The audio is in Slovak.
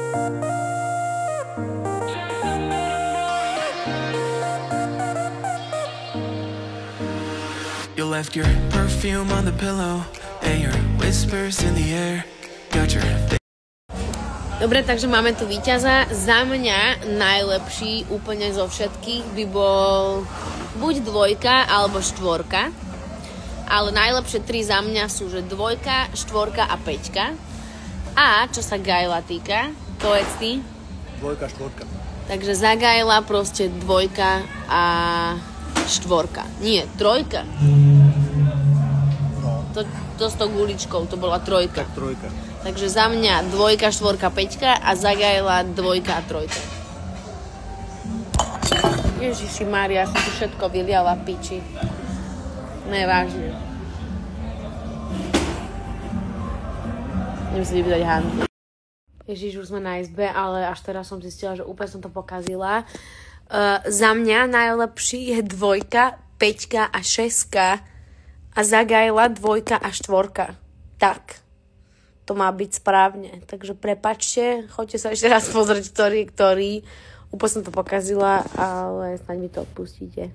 You left your perfume on the pillow and your whispers in the air. Got your Dobre, takže máme tu víťaza. Za mňa najlepší úplne zo všetkých by bol buď 2 alebo 4. Ale najlepšie 3 za mňa sú, že 2, 4 a 5. A čo sa Gaila týka, povedz ty. 2, 4. Takže za Gaila proste 2 a 4. Nie, 3. No. To s tou guličkou, to bola 3. Tak 3. Takže za mňa 2, 4, 5 a za Gaila 2 a 3. Ježiši Mária, som tu všetko vyliala v piči. Nevážne. Idem si vypýtať Hanu. Ježiš, už sme na izbe, ale až teraz som zistila, že úplne som to pokazila. Za mňa najlepší je 2, 5 a 6 a za Gaila 2 a 4. Tak. To má byť správne. Takže prepáčte, choďte sa ešte raz pozrieť, ktorý. Úplne som to pokazila, ale snáď mi to odpustíte.